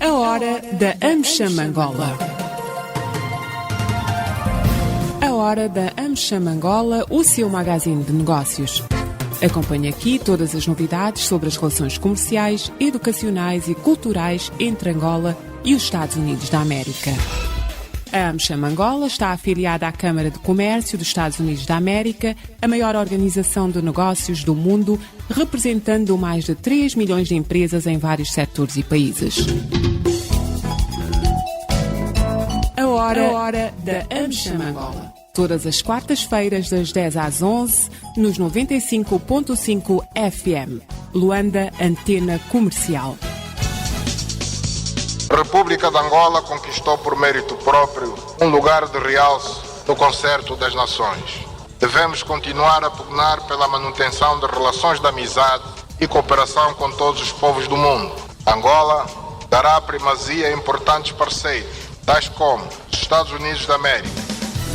A hora da AmCham Angola. A hora da AmCham Angola, o seu magazine de negócios. Acompanhe aqui todas as novidades sobre as relações comerciais, educacionais e culturais entre Angola e os Estados Unidos da América. A AmCham Angola está afiliada à Câmara de Comércio dos Estados Unidos da América, a maior organização de negócios do mundo, representando mais de 3 milhões de empresas em vários setores e países. A hora da AmCham Angola. Todas as quartas-feiras, das 10 às 11, nos 95.5 FM. Luanda, Antena Comercial. A República de Angola conquistou por mérito próprio um lugar de realce no concerto das nações. Devemos continuar a pugnar pela manutenção de relações de amizade e cooperação com todos os povos do mundo. Angola dará primazia a importantes parceiros, tais como os Estados Unidos da América.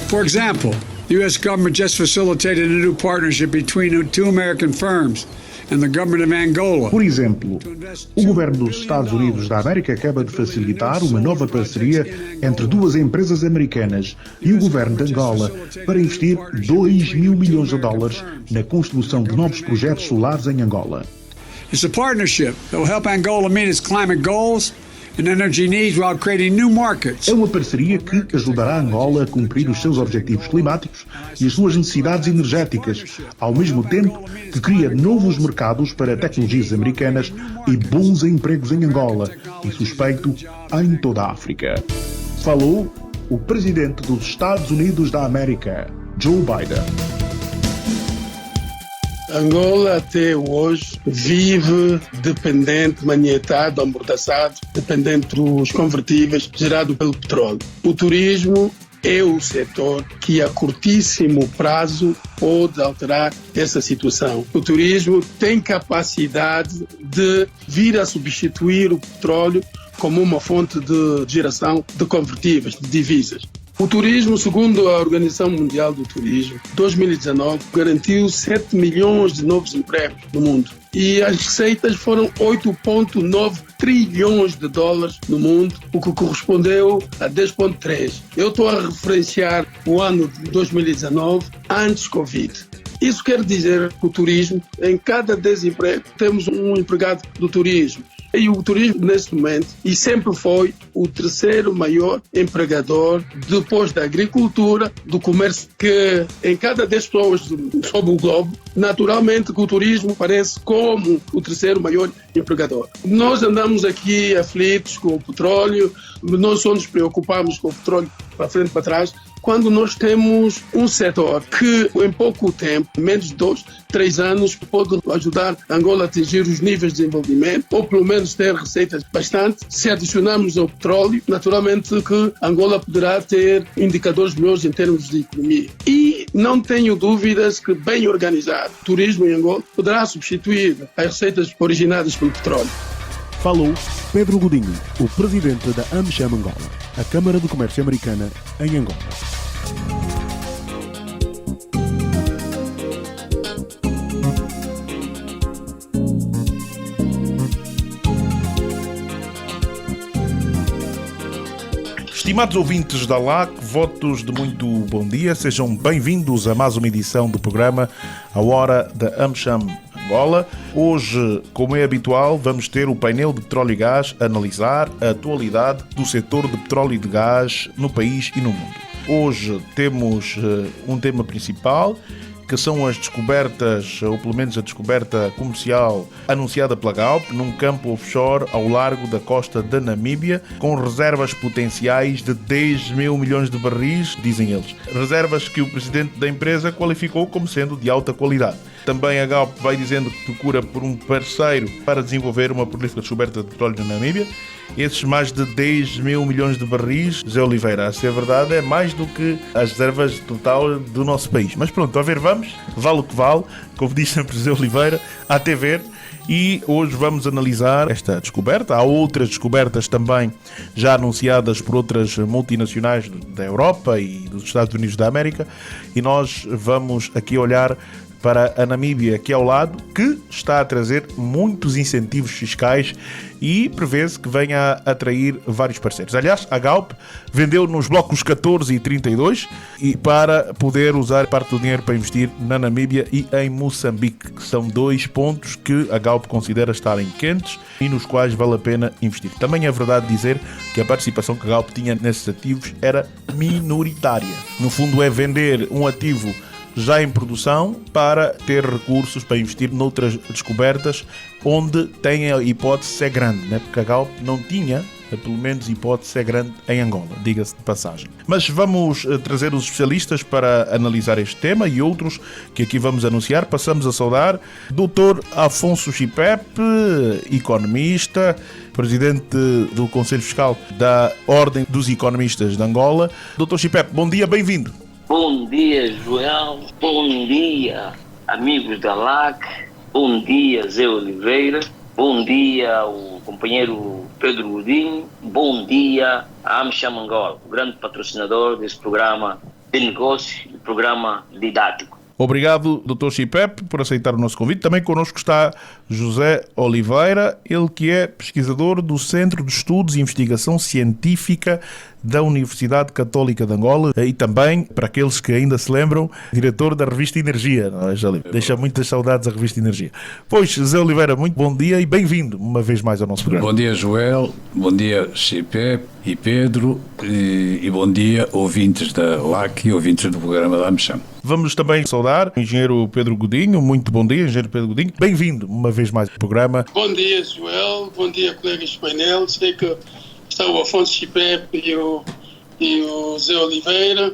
For example, the U.S. government just facilitated a new partnership between two American firms and the government of Angola. Por exemplo, o governo dos Estados Unidos da América acaba de facilitar uma nova parceria entre duas empresas americanas e o governo de Angola para investir 2 mil milhões de dólares na construção de novos projetos solares em Angola. It's a partnership that will help Angola meet its climate goals and energy needs while creating new markets. É uma parceria que ajudará Angola a cumprir os seus objetivos climáticos e as suas necessidades energéticas, ao mesmo tempo que cria novos mercados para tecnologias americanas e bons empregos em Angola e, suspeito, em toda a África. Falou o presidente dos Estados Unidos da América, Joe Biden. Angola até hoje vive dependente, manietado, amordaçado, dependente dos convertíveis gerado pelo petróleo. O turismo é o setor que a curtíssimo prazo pode alterar essa situação. O turismo tem capacidade de vir a substituir o petróleo como uma fonte de geração de convertíveis, de divisas. O turismo, segundo a Organização Mundial do Turismo, 2019 garantiu 7 milhões de novos empregos no mundo. E as receitas foram 8,9 trilhões de dólares no mundo, o que correspondeu a 10,3. Eu estou a referenciar o ano de 2019, antes Covid. Isso quer dizer que o turismo, em cada 10 empregos, temos um empregado do turismo. E o turismo, neste momento, e sempre foi o terceiro maior empregador, depois da agricultura, do comércio, que em cada 10 pessoas sobre o globo, naturalmente que o turismo parece como o terceiro maior empregador. Nós andamos aqui aflitos com o petróleo, nós só nos preocupamos com o petróleo para frente e para trás, quando nós temos um setor que em pouco tempo, menos de 2, 3 anos, pode ajudar Angola a atingir os níveis de desenvolvimento, ou pelo menos ter receitas bastante. Se adicionarmos ao petróleo, naturalmente que Angola poderá ter indicadores melhores em termos de economia. E não tenho dúvidas que, bem organizado, o turismo em Angola poderá substituir as receitas originadas pelo petróleo. Falou Pedro Godinho, o presidente da AmCham Angola, a Câmara de Comércio Americana em Angola. Estimados ouvintes da LAC, votos de muito bom dia, sejam bem-vindos a mais uma edição do programa A Hora da AmCham Angola. Hoje, como é habitual, vamos ter o painel de petróleo e gás a analisar a atualidade do setor de petróleo e de gás no país e no mundo. Hoje temos um tema principal, que são as descobertas, ou pelo menos a descoberta comercial anunciada pela Galp num campo offshore ao largo da costa da Namíbia, com reservas potenciais de 10 mil milhões de barris, dizem eles. Reservas que o presidente da empresa qualificou como sendo de alta qualidade. Também a Galp vai dizendo que procura por um parceiro para desenvolver uma prolífica descoberta de petróleo na Namíbia. Esses mais de 10 mil milhões de barris, José Oliveira, a ser verdade, é mais do que as reservas total do nosso país. Mas pronto, a ver, vamos, vale o que vale, como diz sempre José Oliveira, até ver. E hoje vamos analisar esta descoberta. Há outras descobertas também já anunciadas por outras multinacionais da Europa e dos Estados Unidos da América, e nós vamos aqui olhar para a Namíbia, que é ao lado, que está a trazer muitos incentivos fiscais e prevê-se que venha a atrair vários parceiros. Aliás, a Galp vendeu nos blocos 14 e 32 e para poder usar parte do dinheiro para investir na Namíbia e em Moçambique, que são 2 pontos que a Galp considera estarem quentes e nos quais vale a pena investir. Também é verdade dizer que a participação que a Galp tinha nesses ativos era minoritária. No fundo, é vender um ativo já em produção para ter recursos para investir noutras descobertas onde tem a hipótese de ser grande, né? Porque a Galp não tinha, pelo menos, hipótese de ser grande em Angola, diga-se de passagem. Mas vamos trazer os especialistas para analisar este tema e outros que aqui vamos anunciar. Passamos a saudar Dr. Afonso Chipepe, economista, presidente do Conselho Fiscal da Ordem dos Economistas de Angola. Dr. Chipepe, bom dia, bem-vindo. Bom dia, Joel. Bom dia, amigos da LAC. Bom dia, Zé Oliveira. Bom dia ao companheiro Pedro Godinho. Bom dia a AmCham Angola, o grande patrocinador desse programa de negócio e programa didático. Obrigado, Dr. Chipepe, por aceitar o nosso convite. Também connosco está José Oliveira, ele que é pesquisador do Centro de Estudos e Investigação Científica da Universidade Católica de Angola e também, para aqueles que ainda se lembram, diretor da revista Energia. Não é, José? Deixa muitas saudades a revista Energia. Pois, José Oliveira, muito bom dia e bem-vindo uma vez mais ao nosso programa. Bom dia, Joel. Bom dia, Chipepe e Pedro. E bom dia, ouvintes da LAC e ouvintes do programa da AmCham. Vamos também saudar o engenheiro Pedro Godinho. Muito bom dia, engenheiro Pedro Godinho. Bem-vindo uma vez mais ao programa. Bom dia, Joel. Bom dia, colegas do painel. Sei que está o Afonso Chipepe e o Zé Oliveira.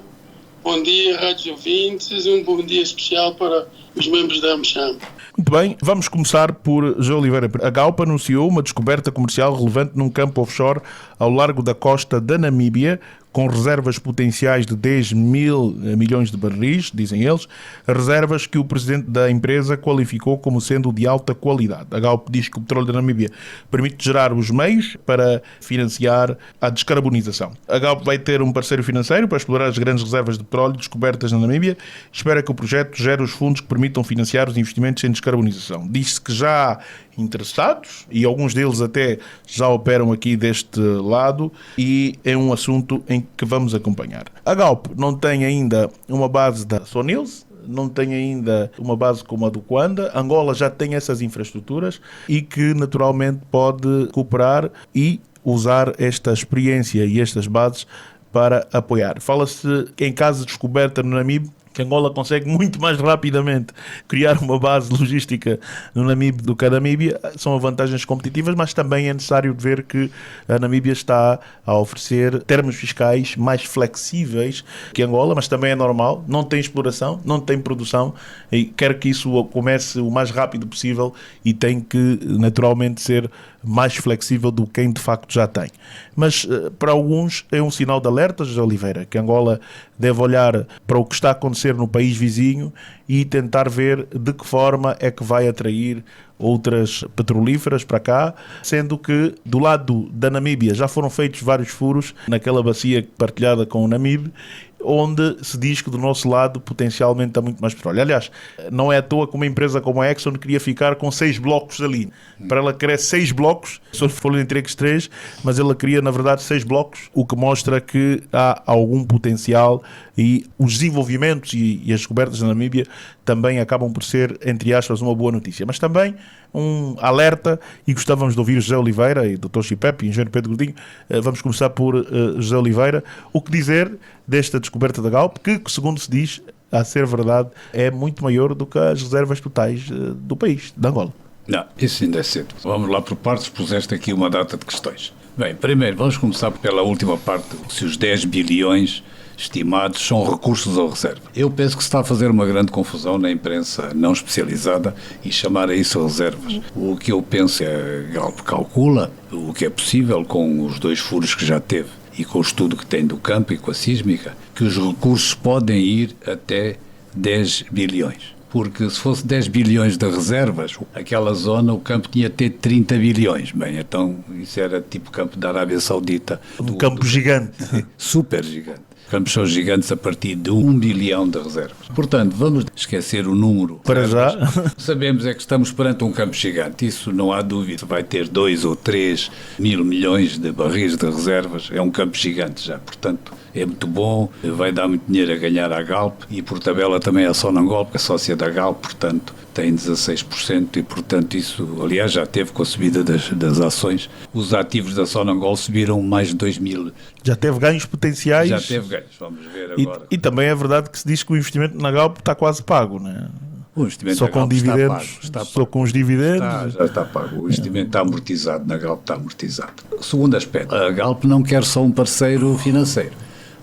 Bom dia, rádios ouvintes. Um bom dia especial para os membros da AmCham. Muito bem, vamos começar por José Oliveira. A Galp anunciou uma descoberta comercial relevante num campo offshore ao largo da costa da Namíbia, com reservas potenciais de 10 mil milhões de barris, dizem eles, reservas que o presidente da empresa qualificou como sendo de alta qualidade. A Galp diz que o petróleo da Namíbia permite gerar os meios para financiar a descarbonização. A Galp vai ter um parceiro financeiro para explorar as grandes reservas de petróleo descobertas na Namíbia. Espera que o projeto gere os fundos que permitam financiar os investimentos em descarbonização. Diz-se que já há interessados e alguns deles até já operam aqui deste lado e é um assunto em que vamos acompanhar. A Galp não tem ainda uma base da Sonils, não tem ainda uma base como a do Coanda. Angola já tem essas infraestruturas e que naturalmente pode cooperar e usar esta experiência e estas bases para apoiar. Fala-se em caso de descoberta no Namibe, que Angola consegue muito mais rapidamente criar uma base logística no Namibe do que a Namíbia. São vantagens competitivas, mas também é necessário ver que a Namíbia está a oferecer termos fiscais mais flexíveis que Angola, mas também é normal, não tem exploração, não tem produção e quer que isso comece o mais rápido possível e tem que naturalmente ser mais flexível do que quem de facto já tem. Mas para alguns é um sinal de alerta, José Oliveira, que Angola deve olhar para o que está a acontecer no país vizinho e tentar ver de que forma é que vai atrair outras petrolíferas para cá, sendo que do lado da Namíbia já foram feitos vários furos naquela bacia partilhada com o Namibe, onde se diz que do nosso lado potencialmente há muito mais petróleo. Aliás, não é à toa que uma empresa como a Exxon queria ficar com 6 blocos ali. Para ela querer 6 blocos, só foram entregues 3, mas ela queria na verdade 6 blocos, o que mostra que há algum potencial e os desenvolvimentos e as descobertas na Namíbia também acabam por ser, entre aspas, uma boa notícia. Mas também um alerta, e gostávamos de ouvir José Oliveira e Dr. Chipepe e engenheiro Pedro Godinho. Vamos começar por José Oliveira. O que dizer desta descoberta da Galp, que segundo se diz, a ser verdade, é muito maior do que as reservas totais do país, de Angola? Não, isso ainda é cedo. Vamos lá por partes, puseste aqui uma data de questões. Bem, primeiro, vamos começar pela última parte, se os 10 bilhões estimados são recursos ou reserva. Eu penso que se está a fazer uma grande confusão na imprensa não especializada e chamar a isso reservas. O que eu penso é que a Galp calcula o que é possível com os 2 furos que já teve e com o estudo que tem do campo e com a sísmica, que os recursos podem ir até 10 bilhões. Porque se fosse 10 bilhões de reservas, aquela zona, o campo tinha de ter 30 bilhões. Bem, então isso era tipo campo da Arábia Saudita. Um campo gigante. Super gigante. Campos são gigantes a partir de 1 bilhão de reservas. Portanto, vamos esquecer o número. Para já. Sabemos é que estamos perante um campo gigante. Isso não há dúvida. Vai ter 2 ou 3 mil milhões de barris de reservas. É um campo gigante já. Portanto, é muito bom. Vai dar muito dinheiro a ganhar à Galp e por tabela também a Sonangol, que é sócia da Galp, portanto, tem 16% e, portanto, isso, aliás, já teve com a subida das ações. Os ativos da Sonangol subiram mais de 2 mil. Já teve ganhos potenciais. Já teve ganhos, vamos ver agora. E também é verdade que se diz que o investimento na Galp está quase pago, não é? O investimento só com dividendos, está pago. Só com os dividendos. Já está pago. O investimento está amortizado, na Galp está amortizado. Segundo aspecto, a Galp não quer só um parceiro financeiro.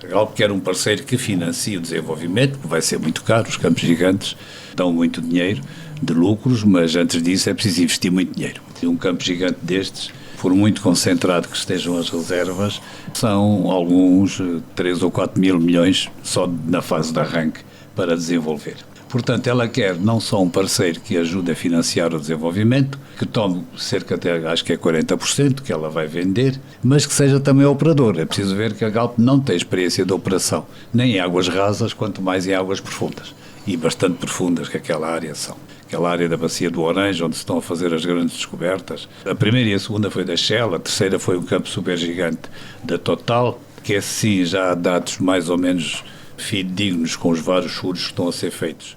A Galp quer um parceiro que financie o desenvolvimento, que vai ser muito caro, os campos gigantes dão muito dinheiro de lucros, mas antes disso é preciso investir muito dinheiro. E um campo gigante destes, por muito concentrado que estejam as reservas, são alguns 3 ou 4 mil milhões só na fase de arranque para desenvolver. Portanto, ela quer não só um parceiro que ajude a financiar o desenvolvimento, que tome cerca de, acho que é 40%, que ela vai vender, mas que seja também operador. É preciso ver que a Galp não tem experiência de operação, nem em águas rasas, quanto mais em águas profundas. E bastante profundas que aquela área são. Aquela área da Bacia do Orange, onde se estão a fazer as grandes descobertas. A primeira e a segunda foi da Shell, a terceira foi um campo supergigante da Total, que sim já há dados mais ou menos fidedignos com os vários furos que estão a ser feitos.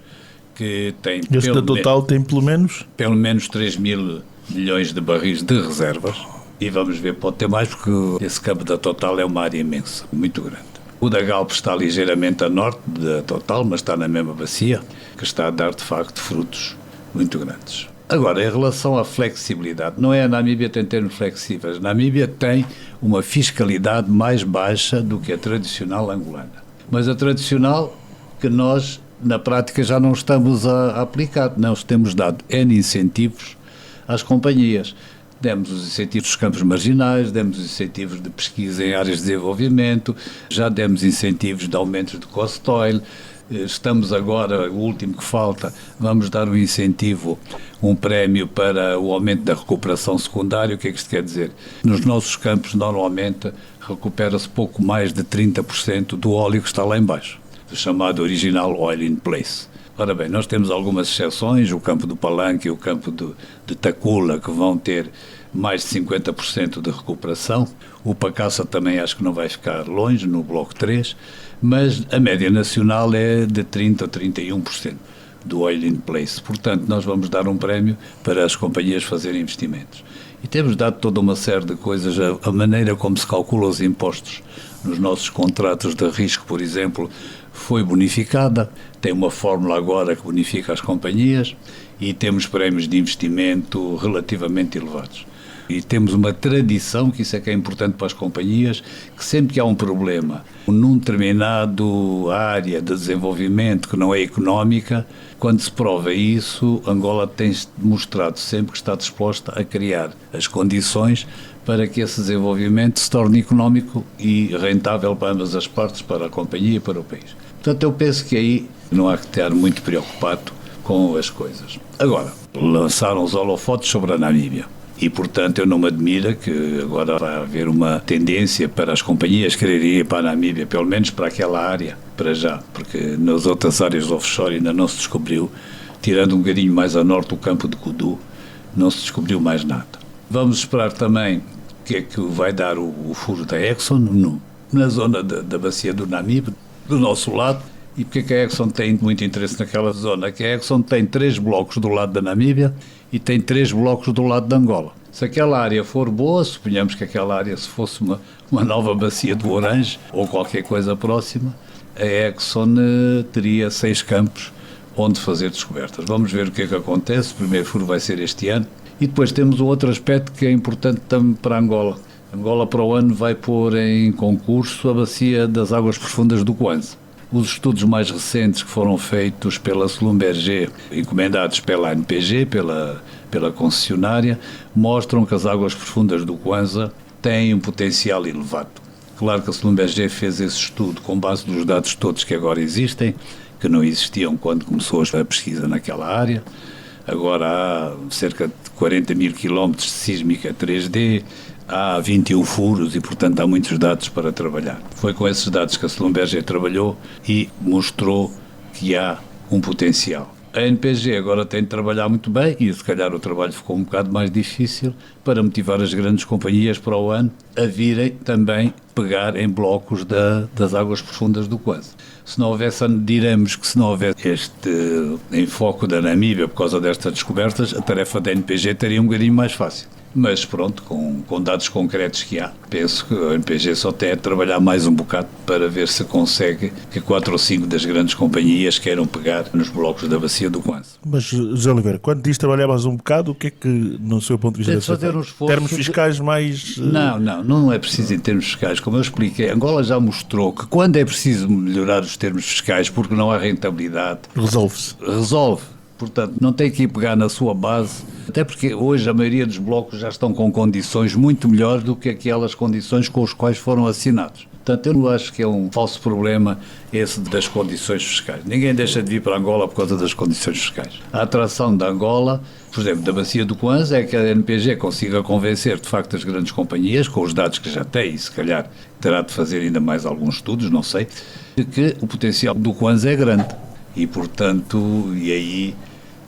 Que tem este da Total tem pelo menos 3 mil milhões de barris de reservas. E vamos ver, pode ter mais, porque esse campo da Total é uma área imensa, muito grande. O da Galp está ligeiramente a norte da Total, mas está na mesma bacia, que está a dar, de facto, frutos muito grandes. Agora, em relação à flexibilidade, não é a Namíbia tem termos flexíveis. A Namíbia tem uma fiscalidade mais baixa do que a tradicional angolana. Mas a tradicional, que nós, na prática, já não estamos a aplicar. Nós temos dado N incentivos às companhias. Demos os incentivos dos campos marginais, demos os incentivos de pesquisa em áreas de desenvolvimento, já demos incentivos de aumentos de cost oil, estamos agora, o último que falta, vamos dar um incentivo, um prémio para o aumento da recuperação secundária. O que é que isto quer dizer? Nos nossos campos, normalmente, recupera-se pouco mais de 30% do óleo que está lá em baixo, do chamado original oil in place. Ora bem, nós temos algumas exceções, o campo do Palanque e o campo de Tacula, que vão ter mais de 50% de recuperação. O Pacaça também acho que não vai ficar longe, no bloco 3, mas a média nacional é de 30% a 31% do oil in place. Portanto, nós vamos dar um prémio para as companhias fazerem investimentos. E temos dado toda uma série de coisas, a maneira como se calculam os impostos nos nossos contratos de risco, por exemplo, foi bonificada, tem uma fórmula agora que bonifica as companhias e temos prémios de investimento relativamente elevados. E temos uma tradição, que isso é que é importante para as companhias, que sempre que há um problema num determinado área de desenvolvimento que não é económica, quando se prova isso, Angola tem mostrado sempre que está disposta a criar as condições para que esse desenvolvimento se torne económico e rentável para ambas as partes, para a companhia e para o país. Portanto, eu penso que aí não há que estar muito preocupado com as coisas. Agora, lançaram os holofotes sobre a Namíbia. E, portanto, eu não me admira que agora vai haver uma tendência para as companhias quererem ir para a Namíbia, pelo menos para aquela área, para já, porque nas outras áreas offshore ainda não se descobriu, tirando um bocadinho mais a norte o campo de Kudu, não se descobriu mais nada. Vamos esperar também o que é que vai dar o furo da Exxon na zona da bacia do Namibe, do nosso lado. E porque é que a Exxon tem muito interesse naquela zona? Que a Exxon tem 3 blocos do lado da Namíbia e tem 3 blocos do lado de Angola. Se aquela área for boa, suponhamos que aquela área, se fosse uma nova bacia do Orange ou qualquer coisa próxima, a Exxon teria 6 campos onde fazer descobertas. Vamos ver o que é que acontece. O primeiro furo vai ser este ano. E depois temos o outro aspecto que é importante também para Angola. Angola para o ano vai pôr em concurso a bacia das águas profundas do Kwanza. Os estudos mais recentes que foram feitos pela Schlumberger, encomendados pela ANPG, pela concessionária, mostram que as águas profundas do Kwanza têm um potencial elevado. Claro que a Schlumberger fez esse estudo com base nos dados todos que agora existem, que não existiam quando começou a pesquisa naquela área. Agora há cerca de 40 mil quilómetros de sísmica 3D, há 21 furos e, portanto, há muitos dados para trabalhar. Foi com esses dados que a Schlumberger trabalhou e mostrou que há um potencial. A NPG agora tem de trabalhar muito bem e, se calhar, o trabalho ficou um bocado mais difícil para motivar as grandes companhias para o ano a virem também pegar em blocos das águas profundas do Kwanza. Se não houvesse, diremos que se não houvesse este enfoque da Namíbia por causa destas descobertas, a tarefa da NPG teria um bocadinho mais fácil. Mas pronto, com dados concretos que há, penso que a NPG só tem a trabalhar mais um bocado para ver se consegue que 4 ou 5 das grandes companhias queiram pegar nos blocos da bacia do Kwanza. Mas, José Oliveira, quando diz trabalhar mais um bocado, o que é que, no seu ponto de vista, fazer um esforço termos fiscais mais... Não é preciso em termos fiscais. Como eu expliquei, Angola já mostrou que quando é preciso melhorar os termos fiscais porque não há rentabilidade... Resolve. Portanto, não tem que ir pegar na sua base, até porque hoje a maioria dos blocos já estão com condições muito melhores do que aquelas condições com as quais foram assinados. Portanto, eu não acho que é um falso problema esse das condições fiscais. Ninguém deixa de vir para Angola por causa das condições fiscais. A atração da Angola, por exemplo, da bacia do Kwanza, é que a NPG consiga convencer, de facto, as grandes companhias, com os dados que já tem, e se calhar terá de fazer ainda mais alguns estudos, não sei, de que o potencial do Kwanza é grande. E, portanto, aí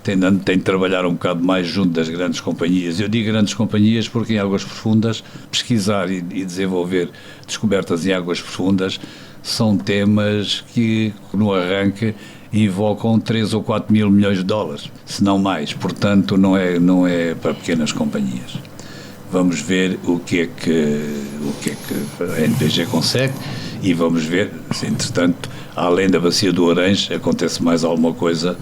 tem de trabalhar um bocado mais junto das grandes companhias. Eu digo grandes companhias porque em águas profundas, pesquisar e desenvolver descobertas em águas profundas são temas que, no arranque, invocam 3 ou 4 mil milhões de dólares, se não mais. Portanto, não é para pequenas companhias. Vamos ver o que é que a NPG consegue e vamos ver se, entretanto, além da bacia do Orange, acontece mais alguma coisa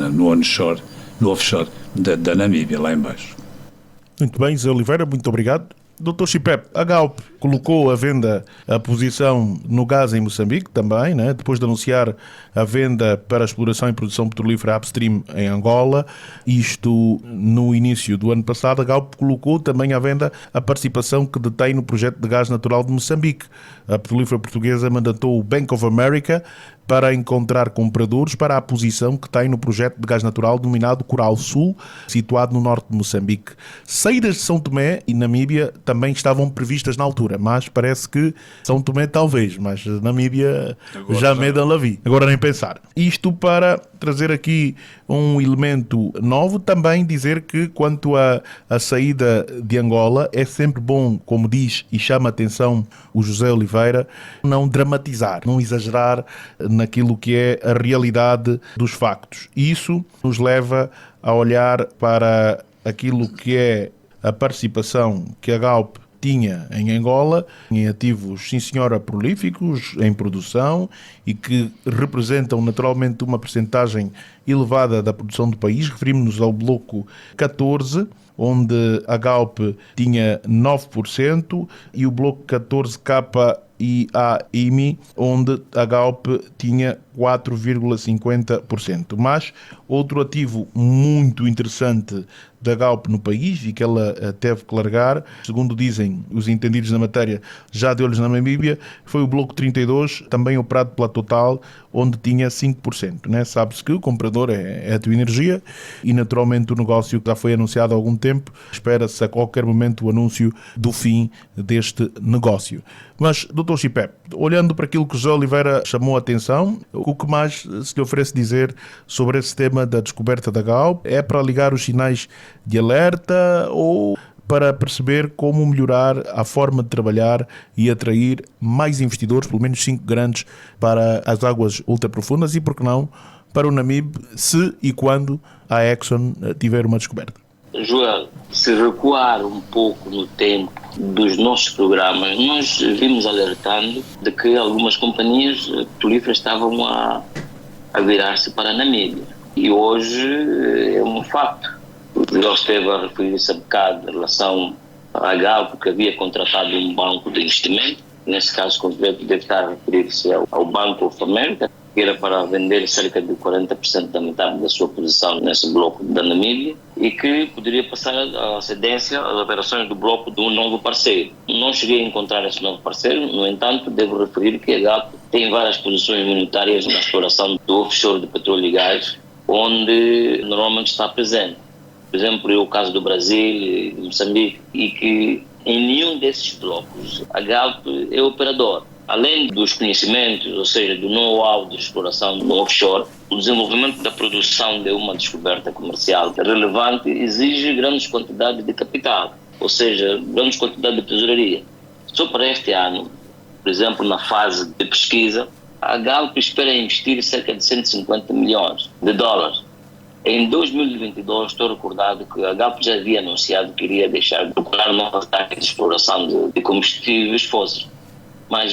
no onshore, no offshore da Namíbia, lá em baixo. Muito bem, Zé Oliveira, muito obrigado. Dr. Chipep, a Galp colocou à venda a posição no gás em Moçambique também, né? Depois de anunciar a venda para a exploração e produção petrolífera upstream em Angola. Isto no início do ano passado. A Galp colocou também à venda a participação que detém no projeto de gás natural de Moçambique. A petrolífera portuguesa mandatou o Bank of America para encontrar compradores para a posição que tem no projeto de gás natural denominado Coral Sul, situado no norte de Moçambique. Saídas de São Tomé e Namíbia também estavam previstas na altura, mas parece que São Tomé talvez, mas Namíbia agora já medo la vi. Agora nem pensar. Isto para trazer aqui um elemento novo, também dizer que quanto à saída de Angola, é sempre bom, como diz e chama a atenção o José Oliveira, não dramatizar, não exagerar naquilo que é a realidade dos factos. Isso nos leva a olhar para aquilo que é a participação que a Galp tinha em Angola, em ativos, sim senhora, prolíficos, em produção e que representam naturalmente uma percentagem elevada da produção do país. Referimos-nos ao bloco 14, onde a Galp tinha 9% e o bloco 14K e a IMI, onde a Galp tinha 4,50%. Mas outro ativo muito interessante da Galp no país e que ela teve que largar, segundo dizem os entendidos na matéria, já de olhos na Namíbia, foi o bloco 32, também operado pela Total, onde tinha 5%. Né? Sabe-se que o comprador é a Tua Energia e naturalmente o negócio que já foi anunciado há algum tempo, espera-se a qualquer momento o anúncio do fim deste negócio. Mas, Dr. Chipep, olhando para aquilo que José Oliveira chamou a atenção, o que mais se lhe oferece dizer sobre esse tema da descoberta da Galp? É para ligar os sinais de alerta ou para perceber como melhorar a forma de trabalhar e atrair mais investidores, pelo menos 5 grandes, para as águas ultraprofundas e, por que não, para o Namib, se e quando a Exxon tiver uma descoberta? Joel, se recuar um pouco no tempo dos nossos programas, nós vimos alertando de que algumas companhias petrolíferas estavam a virar-se para a Namíbia. E hoje é um facto. O Joel esteve a referir-se a bocado em relação à Galp, que havia contratado um banco de investimento. Nesse caso concreto deve estar a referir-se ao Bank of America, que era para vender cerca de 40% da metade da sua posição nesse bloco da Namíbia e que poderia passar a cedência às operações do bloco de um novo parceiro. Não cheguei a encontrar esse novo parceiro, no entanto, devo referir que a Galp tem várias posições monetárias na exploração do offshore de petróleo e gás, onde normalmente está presente. por exemplo, é o caso do Brasil, de Moçambique, e que em nenhum desses blocos a Galp é operador. Além dos conhecimentos, ou seja, do know-how de exploração no offshore, o desenvolvimento da produção de uma descoberta comercial relevante exige grandes quantidades de capital, ou seja, grandes quantidades de tesouraria. Só para este ano, por exemplo, na fase de pesquisa, a Galp espera investir cerca de 150 milhões de dólares. Em 2022, estou recordado que a Galp já havia anunciado que iria deixar de procurar novas áreas de exploração de combustíveis fósseis. Mas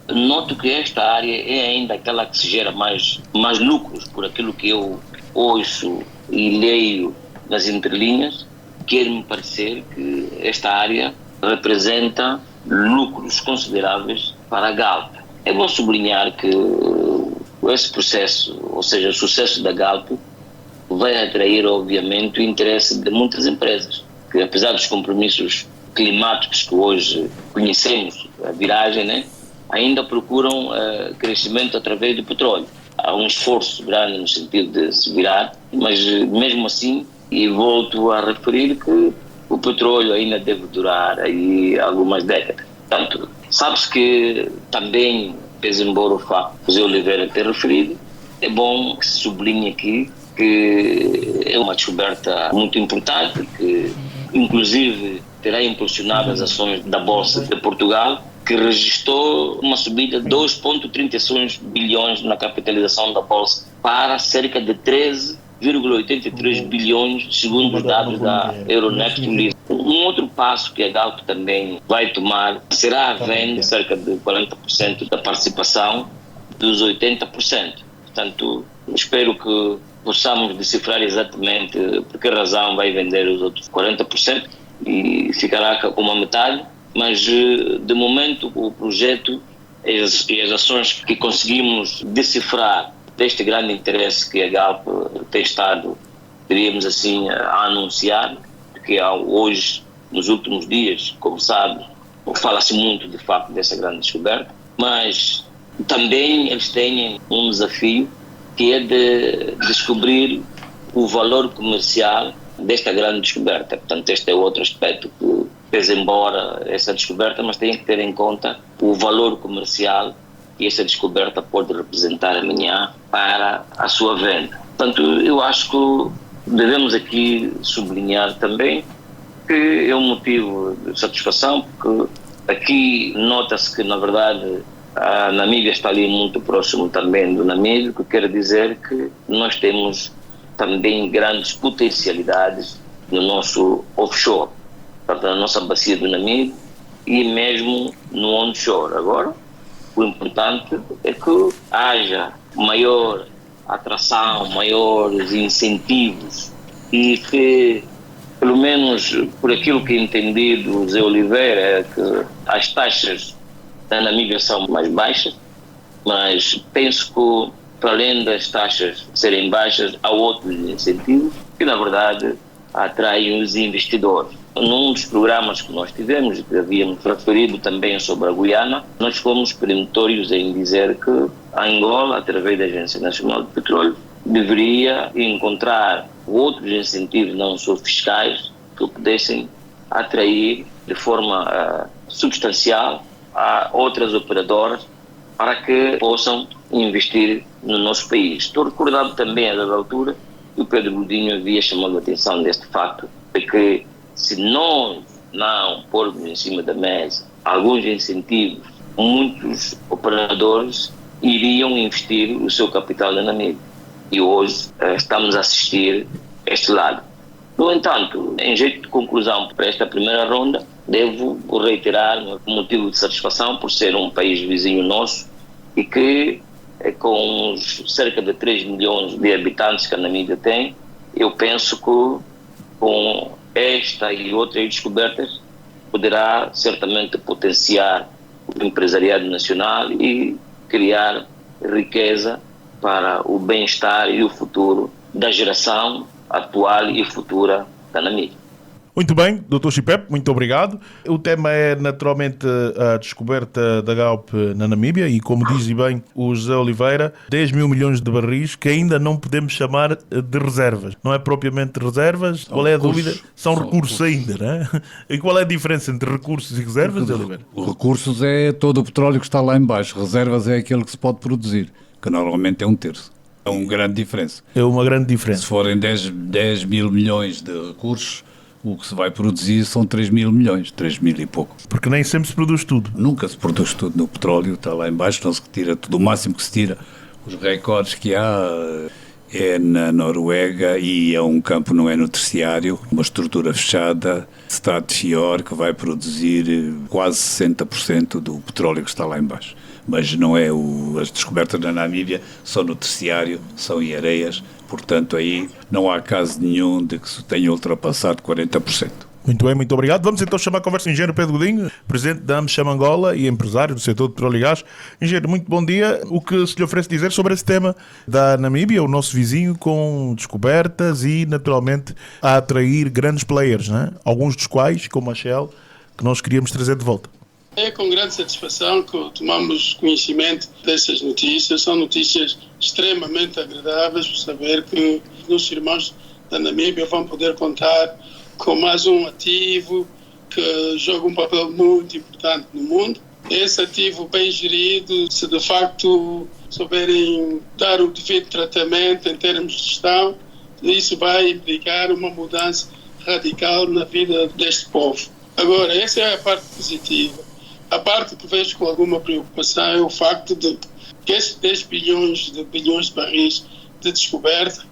noto que esta área é ainda aquela que se gera mais lucros, por aquilo que eu ouço e leio nas entrelinhas. Quer-me parecer que esta área representa lucros consideráveis para a Galp. É bom sublinhar que esse processo, ou seja, o sucesso da Galp, vai atrair, obviamente, o interesse de muitas empresas, que apesar dos compromissos climáticos que hoje conhecemos, a viragem, né, ainda procuram crescimento através do petróleo. Há um esforço grande no sentido de se virar, mas mesmo assim, e volto a referir que o petróleo ainda deve durar aí algumas décadas. Portanto, sabe-se que também, pese embora o facto de José Oliveira ter referido, é bom que se sublinhe aqui que é uma descoberta muito importante, que inclusive terá impulsionado as ações da Bolsa de Portugal, que registrou uma subida de 2,36 bilhões na capitalização da Bolsa para cerca de 13,83 bilhões, segundo os dados da Euronext. Um outro passo que a Galp também vai tomar será a venda de cerca de 40% da participação dos 80%. Portanto, espero que possamos decifrar exatamente por que razão vai vender os outros 40% e ficará com uma metade, mas de momento o projeto e as ações que conseguimos decifrar deste grande interesse que a Galp tem estado, diríamos assim, a anunciar, porque hoje, nos últimos dias, como sabe, fala-se muito de facto dessa grande descoberta, mas também eles têm um desafio que é de descobrir o valor comercial desta grande descoberta. Portanto, este é outro aspecto que pesa embora essa descoberta, mas tem que ter em conta o valor comercial que essa descoberta pode representar amanhã para a sua venda. Portanto, eu acho que devemos aqui sublinhar também que é um motivo de satisfação, porque aqui nota-se que, na verdade, a Namíbia está ali muito próximo também do Namíbia, o que quer dizer que nós temos também grandes potencialidades no nosso offshore, portanto, na nossa bacia do Namíbia e mesmo no onshore. Agora, o importante é que haja maior atração, maiores incentivos e que, pelo menos por aquilo que entendi do Zé Oliveira, é que as taxas da Namíbia são mais baixas, mas penso que, para além das taxas serem baixas, há outros incentivos que, na verdade, atraem os investidores. Num dos programas que nós tivemos, que havíamos referido também sobre a Guiana, nós fomos peremptórios em dizer que a Angola, através da Agência Nacional de Petróleo, deveria encontrar outros incentivos, não só fiscais, que pudessem atrair de forma substancial a outras operadoras para que possam investir no nosso país. Estou recordado também, a dada altura, que o Pedro Godinho havia chamado a atenção deste facto, de que se nós não pormos em cima da mesa alguns incentivos, muitos operadores iriam investir o seu capital na Namíbia. E hoje estamos a assistir este lado. No entanto, em jeito de conclusão para esta primeira ronda, devo reiterar o motivo de satisfação por ser um país vizinho nosso e que, com os cerca de 3 milhões de habitantes que a Namíbia tem, eu penso que com esta e outras descobertas poderá certamente potenciar o empresariado nacional e criar riqueza para o bem-estar e o futuro da geração atual e futura da Namíbia. Muito bem, Dr. Chipep, muito obrigado. O tema é naturalmente a descoberta da Galp na Namíbia e, como diz bem o José Oliveira, 10 mil milhões de barris que ainda não podemos chamar de reservas. Não é propriamente reservas, qual é a dúvida? São recursos ainda, não é? E qual é a diferença entre recursos e reservas, José Oliveira? Recursos é todo o petróleo que está lá em baixo, reservas é aquele que se pode produzir, que normalmente é 1/3. É uma grande diferença. É uma grande diferença. Se forem 10 mil milhões de recursos, o que se vai produzir são 3 mil milhões, 3 mil e pouco. Porque nem sempre se produz tudo. Nunca se produz tudo no petróleo, está lá em baixo, não se tira tudo, o máximo que se tira. Os recordes que há é na Noruega e é um campo, não é no terciário, uma estrutura fechada, Statoil, que vai produzir quase 60% do petróleo que está lá em baixo. Mas não é as descobertas na Namíbia, são no terciário, são em areias, portanto aí não há caso nenhum de que se tenha ultrapassado 40%. Muito bem, muito obrigado. Vamos então chamar a conversa o engenheiro Pedro Godinho, presidente da AmCham Angola e empresário do setor de petróleo e gás. Engenheiro, muito bom dia. O que se lhe oferece dizer sobre esse tema da Namíbia, o nosso vizinho, com descobertas e naturalmente a atrair grandes players, não é? Alguns dos quais, como a Shell, que nós queríamos trazer de volta. É com grande satisfação que tomamos conhecimento dessas notícias. São notícias extremamente agradáveis por saber que os nossos irmãos da Namíbia vão poder contar com mais um ativo que joga um papel muito importante no mundo. Esse ativo bem gerido, se de facto souberem dar o devido tratamento em termos de gestão, isso vai implicar uma mudança radical na vida deste povo. Agora, essa é a parte positiva. A parte que vejo com alguma preocupação é o facto de que esses 10 bilhões de barris de descoberta,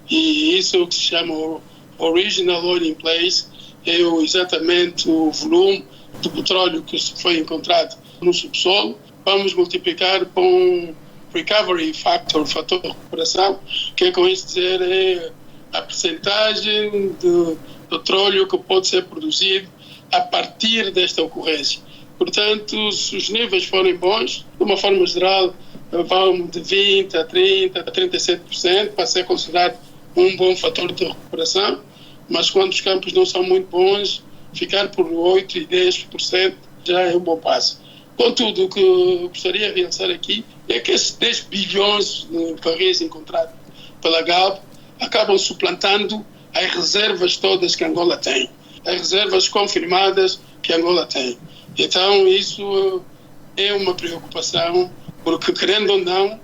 e isso é o que se chama o Original Oil in Place, é exatamente o volume de petróleo que foi encontrado no subsolo. Vamos multiplicar com um Recovery Factor, fator de recuperação, que é com isso dizer é a percentagem de petróleo que pode ser produzido a partir desta ocorrência. Portanto, se os níveis forem bons, de uma forma geral, vão de 20% a 30%, a 37% para ser considerado um bom fator de recuperação, mas quando os campos não são muito bons, ficar por 8% e 10% já é um bom passo. Contudo, o que eu gostaria de realçar aqui é que esses 10 bilhões de barris encontrados pela Galp acabam suplantando as reservas todas que Angola tem, as reservas confirmadas que Angola tem. Então, isso é uma preocupação, porque, querendo ou não,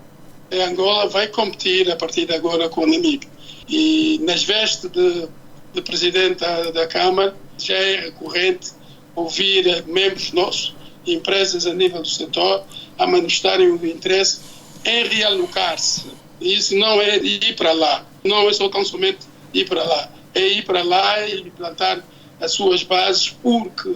Angola vai competir a partir de agora com a Namíbia. E nas vestes de presidente da Câmara, já é recorrente ouvir membros nossos, empresas a nível do setor, a manifestarem o interesse em realocar-se. Isso não é ir para lá, não é só tão somente ir para lá, é ir para lá e plantar as suas bases, porque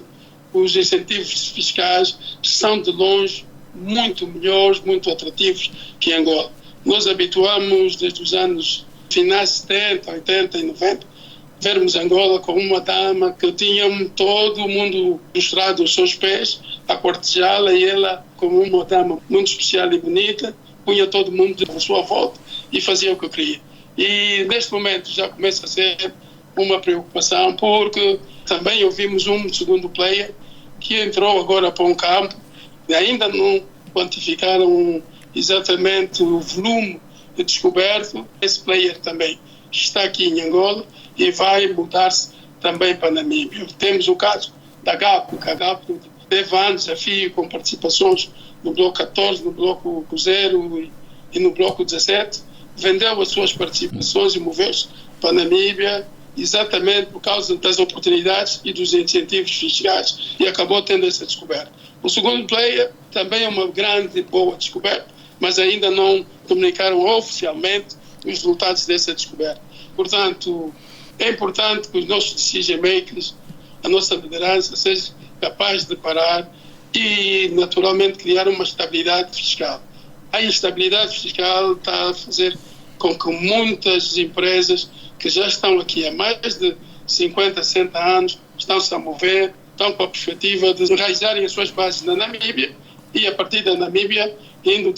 os incentivos fiscais são de longe muito melhores, muito atrativos que em Angola. Nós habituamos desde os anos finais 70, 80 e 90, vermos Angola como uma dama que tinha todo o mundo mostrado aos seus pés, a cortejá-la, e ela, como uma dama muito especial e bonita, punha todo mundo à sua volta e fazia o que queria. E neste momento já começa a ser uma preocupação, porque também ouvimos um segundo player que entrou agora para um campo e ainda não quantificaram exatamente o volume de descoberto. Esse player também está aqui em Angola e vai mudar-se também para a Namíbia. Temos o caso da Galp, que a Galp teve anos a fio com participações no bloco 14, no bloco 0 e no bloco 17, vendeu as suas participações e moveu-se para a Namíbia exatamente por causa das oportunidades e dos incentivos fiscais, e acabou tendo essa descoberta. O segundo player também é uma grande e boa descoberta, mas ainda não comunicaram oficialmente os resultados dessa descoberta. Portanto, é importante que os nossos decision makers, a nossa liderança, seja capaz de parar e, naturalmente, criar uma estabilidade fiscal. A instabilidade fiscal está a fazer com que muitas empresas que já estão aqui há mais de 50, 60 anos, estão-se a mover, estão com a perspectiva de enraizarem as suas bases na Namíbia e, a partir da Namíbia,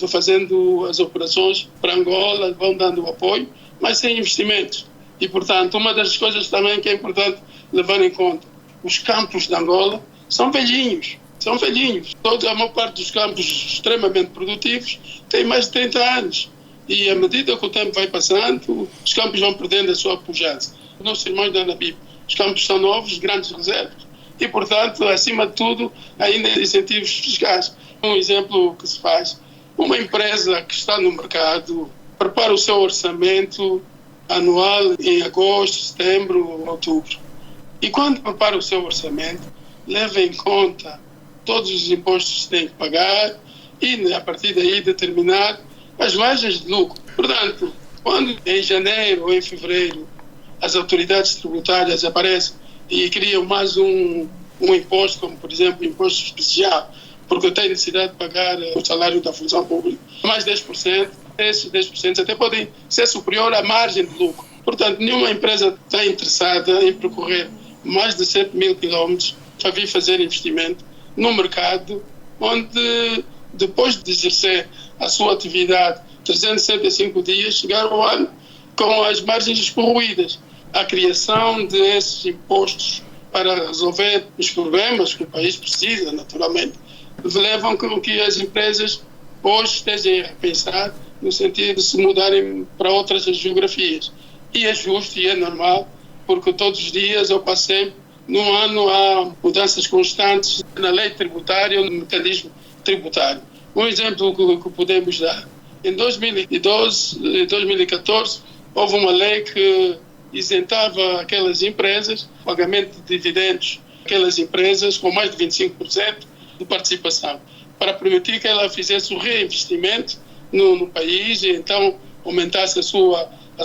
fazendo as operações para Angola, vão dando apoio, mas sem investimentos. E, portanto, uma das coisas também que é importante levar em conta, os campos de Angola são velhinhos. Toda a maior parte dos campos extremamente produtivos tem mais de 30 anos. E à medida que o tempo vai passando, os campos vão perdendo a sua pujança. Nossos irmãos da Namíbia, os campos são novos, grandes reservas. E, portanto, acima de tudo, ainda incentivos fiscais. Um exemplo que se faz, uma empresa que está no mercado prepara o seu orçamento anual em agosto, setembro, outubro. E quando prepara o seu orçamento, leva em conta todos os impostos que tem que pagar e, a partir daí, determinar as margens de lucro. Portanto, quando em janeiro ou em fevereiro as autoridades tributárias aparecem e criam mais um imposto, como, por exemplo, imposto especial, porque eu tenho necessidade de pagar o salário da função pública, mais 10%, esses 10% até podem ser superior à margem de lucro. Portanto, nenhuma empresa está interessada em percorrer mais de 7 mil quilómetros para vir fazer investimento no mercado, onde, depois de exercer a sua atividade 365 dias, chegar ao ano com as margens escorroídas. A criação desses impostos para resolver os problemas que o país precisa, naturalmente, levam com que as empresas hoje estejam a pensar no sentido de se mudarem para outras geografias. E é justo e é normal, porque todos os dias eu passei, num ano há mudanças constantes na lei tributária ou no mecanismo tributário. Um exemplo que podemos dar. Em 2012 e 2014, houve uma lei que isentava aquelas empresas, pagamento de dividendos, aquelas empresas com mais de 25% de participação, para permitir que ela fizesse o reinvestimento no país e então aumentasse a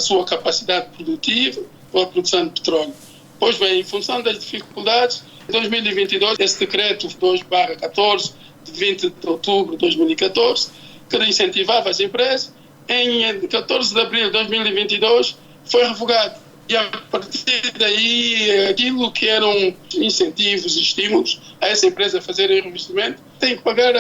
sua capacidade produtiva ou a produção de petróleo. Pois bem, em função das dificuldades, em 2022, esse decreto 2/14, de 20 de outubro de 2014, que incentivava as empresas, em 14 de abril de 2022, foi revogado. E a partir daí, aquilo que eram incentivos e estímulos a essa empresa a fazer investimento, tem que pagar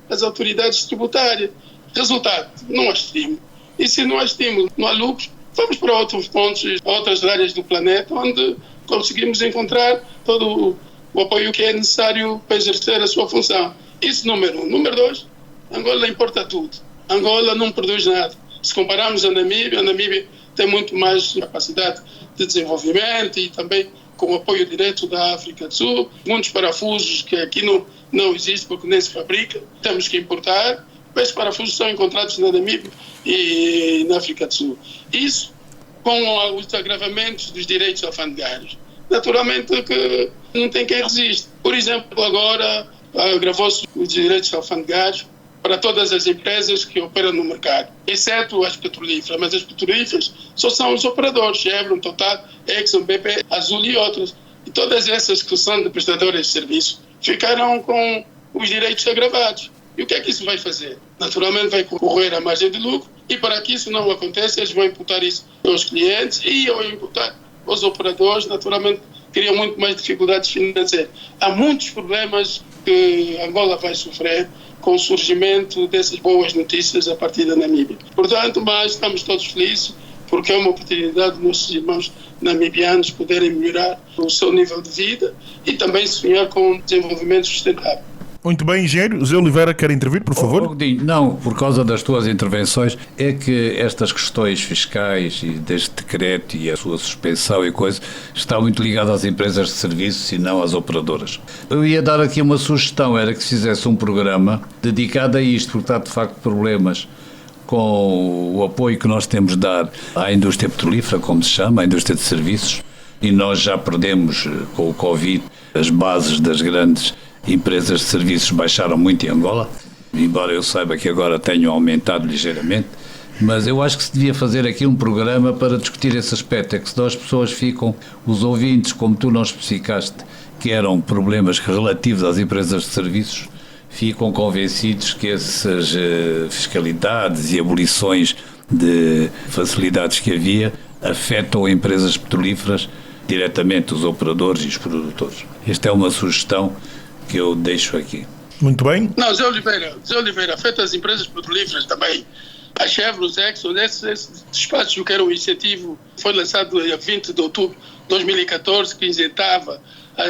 às autoridades tributárias. Resultado, não há estímulo. E se não há estímulo, não há lucros, vamos para outros pontos, outras áreas do planeta, onde conseguimos encontrar todo o apoio que é necessário para exercer a sua função. Isso número 1. Número 2, Angola importa tudo. Angola não produz nada. Se compararmos a Namíbia tem muito mais capacidade de desenvolvimento e também com o apoio direto da África do Sul. Muitos parafusos que aqui não existem porque nem se fabrica, temos que importar. Esses parafusos são encontrados na Namíbia e na África do Sul. Isso com os agravamentos dos direitos alfandegários. Naturalmente que não tem quem resiste. Por exemplo, agora agravou-se os direitos alfandegários para todas as empresas que operam no mercado, exceto as petrolíferas. Mas as petrolíferas só são os operadores, Chevron, Total, Exxon, BP, Azul e outras. E todas essas que são de prestadores de serviço ficaram com os direitos agravados. E o que é que isso vai fazer? Naturalmente vai correr a margem de lucro e para que isso não aconteça, eles vão imputar isso aos clientes e ao imputar aos operadores, naturalmente criam muito mais dificuldades financeiras. Há muitos problemas que Angola vai sofrer com o surgimento dessas boas notícias a partir da Namíbia. Portanto, mas estamos todos felizes porque é uma oportunidade de nossos irmãos namibianos poderem melhorar o seu nível de vida e também sonhar com um desenvolvimento sustentável. Muito bem, engenheiro. José Oliveira quer intervir, por favor? Não, por causa das tuas intervenções, é que estas questões fiscais e deste decreto e a sua suspensão e coisa, está muito ligado às empresas de serviços e não às operadoras. Eu ia dar aqui uma sugestão, era que se fizesse um programa dedicado a isto, porque há de facto problemas com o apoio que nós temos de dar à indústria petrolífera, como se chama, à indústria de serviços, e nós já perdemos com o Covid as bases das grandes empresas de serviços baixaram muito em Angola, embora eu saiba que agora tenham aumentado ligeiramente, mas eu acho que se devia fazer aqui um programa para discutir esse aspecto, é que senão as pessoas ficam, os ouvintes, como tu não especificaste, que eram problemas relativos às empresas de serviços, ficam convencidos que essas fiscalidades e abolições de facilidades que havia afetam empresas petrolíferas diretamente, os operadores e os produtores. Esta é uma sugestão que eu deixo aqui. Muito bem. Não, Zé Oliveira, afeta as empresas petrolíferas também. A Chevron, Exxon, esse despacho que era um incentivo, foi lançado a 20 de outubro de 2014, que isentava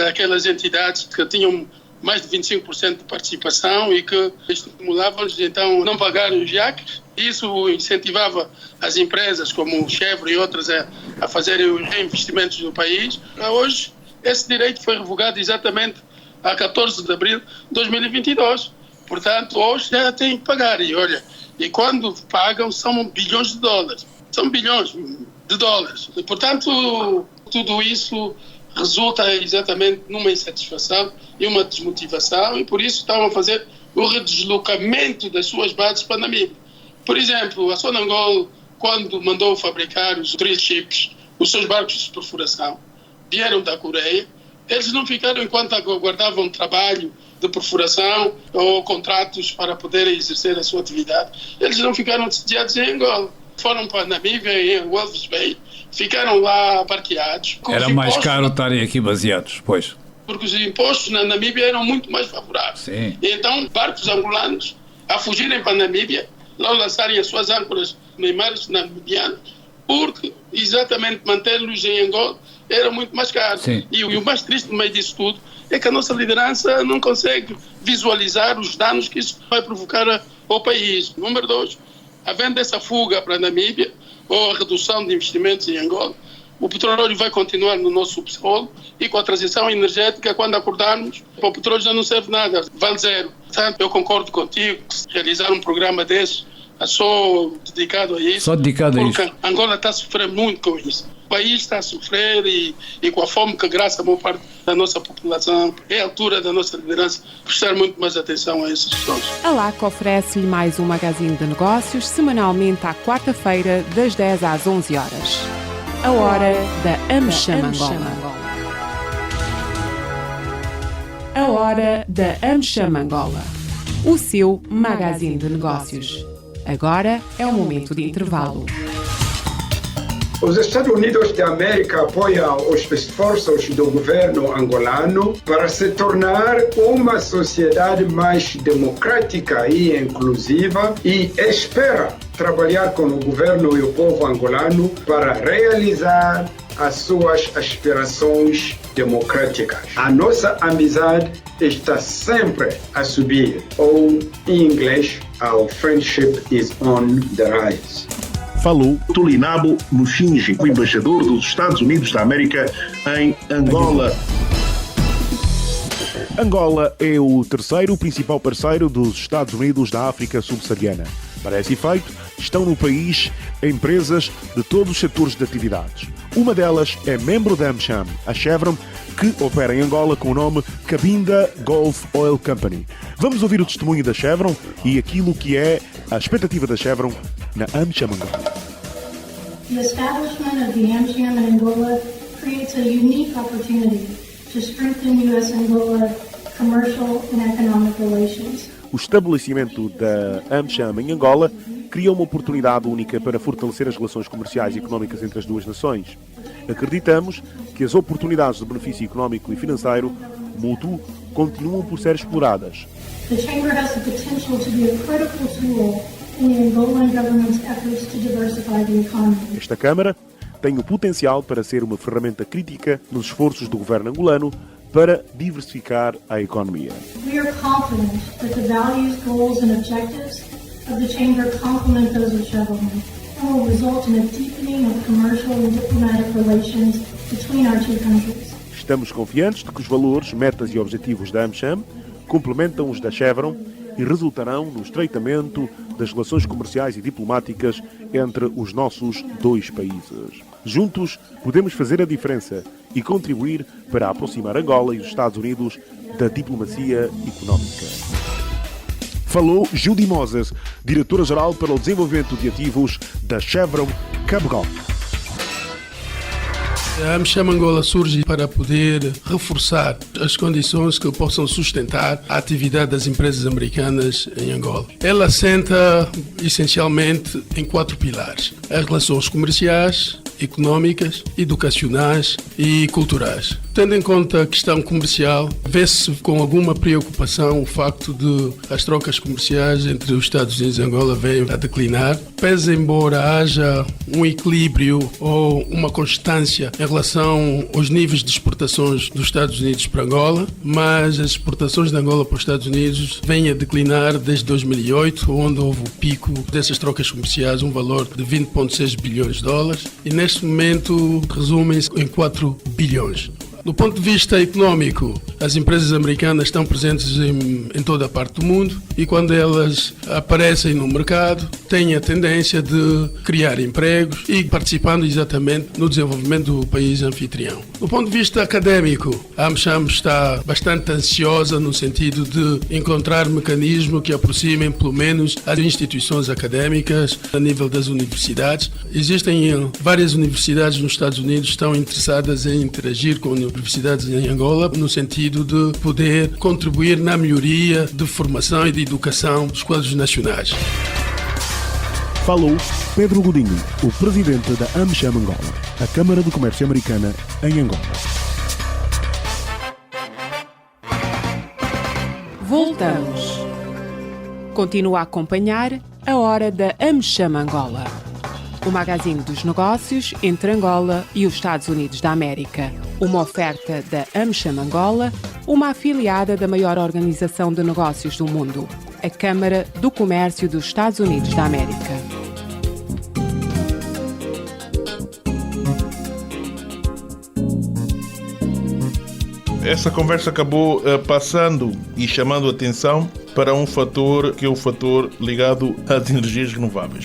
aquelas entidades que tinham mais de 25% de participação e que estimulava-os então a não pagarem os IACs. Isso incentivava as empresas como o Chevron e outras a fazerem os reinvestimentos no país. Hoje, esse direito foi revogado exatamente a 14 de abril de 2022. Portanto, hoje já têm que pagar. E quando pagam, são bilhões de dólares. São bilhões de dólares. E, portanto, tudo isso resulta exatamente numa insatisfação e uma desmotivação, e por isso estavam a fazer o redeslocamento das suas bases para Namíbia. Por exemplo, a Sonangol, quando mandou fabricar os drill ships, os seus barcos de perfuração, vieram da Coreia, eles não ficaram enquanto aguardavam trabalho de perfuração ou contratos para poderem exercer a sua atividade. Eles não ficaram sediados em Angola. Foram para Namíbia, em Walvis Bay, ficaram lá parqueados. Era mais caro estarem aqui baseados, pois. Porque os impostos na Namíbia eram muito mais favoráveis. Sim. Então, barcos angolanos, a fugirem para a Namíbia, lá lançarem as suas âncoras nos mares namibianos, porque exatamente mantê-los em Angola era muito mais caro. Sim. E o mais triste no meio disso tudo é que a nossa liderança não consegue visualizar os danos que isso vai provocar ao país. Número 2, havendo essa fuga para a Namíbia, ou a redução de investimentos em Angola, o petróleo vai continuar no nosso subsolo, e com a transição energética, quando acordarmos, o petróleo já não serve nada, vale zero. Portanto, eu concordo contigo que se realizar um programa desse, só dedicado a isso. Só dedicado a isso. Porque Angola está a sofrer muito com isso. O país está a sofrer e com a fome que graça a maior parte da nossa população. É a altura da nossa liderança prestar muito mais atenção a essas questões. A LAC oferece-lhe mais um magazine de negócios semanalmente à quarta-feira, das 10 às 11 horas. A hora da AmCham Angola. A hora da AmCham Angola. O seu magazine de negócios. Agora é o momento de intervalo. Os Estados Unidos da América apoiam os esforços do governo angolano para se tornar uma sociedade mais democrática e inclusiva e espera trabalhar com o governo e o povo angolano para realizar as suas aspirações democráticas. A nossa amizade está sempre a subir, ou em inglês, our friendship is on the rise. Falou Tulinabo Mushinji, o embaixador dos Estados Unidos da América em Angola. Angola é o terceiro principal parceiro dos Estados Unidos da África subsaariana. Para esse efeito, estão no país empresas de todos os setores de atividades. Uma delas é membro da AmCham, a Chevron, que opera em Angola com o nome Cabinda Gulf Oil Company. Vamos ouvir o testemunho da Chevron e aquilo que é a expectativa da Chevron na AmCham Angola. The establishment of the AmCham in Angola creates a unique opportunity to strengthen U.S.-Angola commercial and economic relations. O estabelecimento da AmCham em Angola cria uma oportunidade única para fortalecer as relações comerciais e económicas entre as duas nações. Acreditamos que as oportunidades de benefício económico e financeiro mútuo continuam por ser exploradas. The Chamber has the potential to be a critical tool in the Angolan government's efforts to diversify the economy. Esta Câmara tem o potencial para ser uma ferramenta crítica nos esforços do governo angolano para diversificar a economia. We are confident that the values, goals and objectives of the Chamber complement those of Chevron and will result in a deepening of commercial and diplomatic relations between our two countries. Estamos confiantes de que os valores, metas e objetivos da AmCham complementam os da Chevron e resultarão no estreitamento das relações comerciais e diplomáticas entre os nossos dois países. Juntos, podemos fazer a diferença e contribuir para aproximar Angola e os Estados Unidos da diplomacia económica. Falou Judy Moses, diretora-geral para o desenvolvimento de ativos da Chevron Cabgol. A AmCham Angola surge para poder reforçar as condições que possam sustentar a atividade das empresas americanas em Angola. Ela assenta essencialmente em 4 pilares: as relações comerciais, económicas, educacionais e culturais. Tendo em conta a questão comercial, vê-se com alguma preocupação o facto de as trocas comerciais entre os Estados Unidos e Angola venham a declinar. Pese embora haja um equilíbrio ou uma constância em relação aos níveis de exportações dos Estados Unidos para Angola, mas as exportações de Angola para os Estados Unidos vêm a declinar desde 2008, onde houve o pico dessas trocas comerciais, um valor de 20,6 bilhões de dólares, e neste momento resumem-se em 4 bilhões. Do ponto de vista económico, as empresas americanas estão presentes em toda a parte do mundo e quando elas aparecem no mercado têm a tendência de criar empregos e participando exatamente no desenvolvimento do país anfitrião. Do ponto de vista académico, a AmCham está bastante ansiosa no sentido de encontrar mecanismos que aproximem pelo menos as instituições académicas a nível das universidades. Existem várias universidades nos Estados Unidos que estão interessadas em interagir com universidades em Angola, no sentido de poder contribuir na melhoria de formação e de educação dos quadros nacionais. Falou Pedro Godinho, o presidente da AmCham Angola, a Câmara de Comércio Americana em Angola. Voltamos. Continua a acompanhar a Hora da AmCham Angola, o magazine dos negócios entre Angola e os Estados Unidos da América. Uma oferta da AmCham Angola, uma afiliada da maior organização de negócios do mundo, a Câmara do Comércio dos Estados Unidos da América. Essa conversa acabou passando e chamando a atenção para um fator que é o fator ligado às energias renováveis.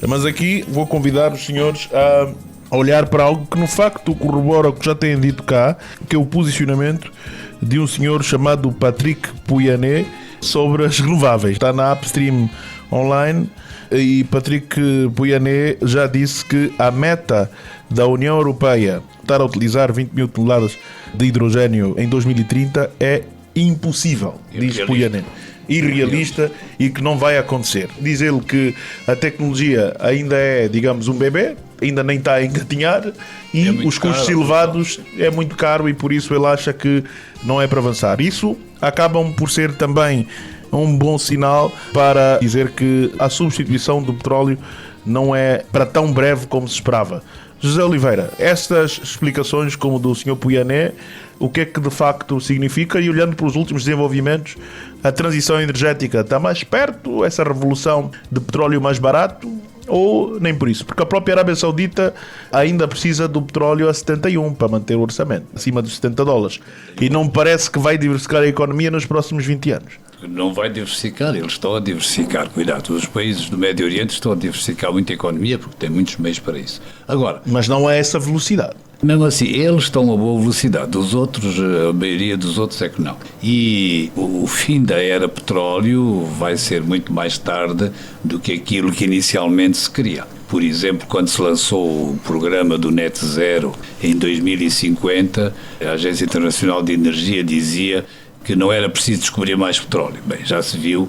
Mas aqui vou convidar os senhores a olhar para algo que no facto corrobora o que já têm dito cá, que é o posicionamento de um senhor chamado Patrick Pouyanné sobre as renováveis. Está na Upstream Online e Patrick Pouyanné já disse que a meta da União Europeia estar a utilizar 20 mil toneladas de hidrogênio em 2030 é impossível, diz Pouyanné. Irrealista e que não vai acontecer. Diz ele que a tecnologia ainda é, digamos, um bebê, ainda nem está a engatinhar e os custos elevados é muito caro e por isso ele acha que não é para avançar. Isso acabam por ser também um bom sinal para dizer que a substituição do petróleo não é para tão breve como se esperava. José Oliveira, estas explicações como do Sr. Pouyanné, o que é que de facto significa? E olhando para os últimos desenvolvimentos, a transição energética está mais perto, essa revolução de petróleo mais barato, ou nem por isso? Porque a própria Arábia Saudita ainda precisa do petróleo a 71 para manter o orçamento, acima dos $70. E não parece que vai diversificar a economia nos próximos 20 anos. Não vai diversificar, eles estão a diversificar, cuidado, os países do Médio Oriente estão a diversificar muito a economia porque têm muitos meios para isso. Agora, mas não é essa velocidade. Mesmo assim, eles estão a boa velocidade, os outros, a maioria dos outros é que não. E o fim da era petróleo vai ser muito mais tarde do que aquilo que inicialmente se queria. Por exemplo, quando se lançou o programa do Net Zero em 2050, a Agência Internacional de Energia dizia que não era preciso descobrir mais petróleo. Bem, já se viu,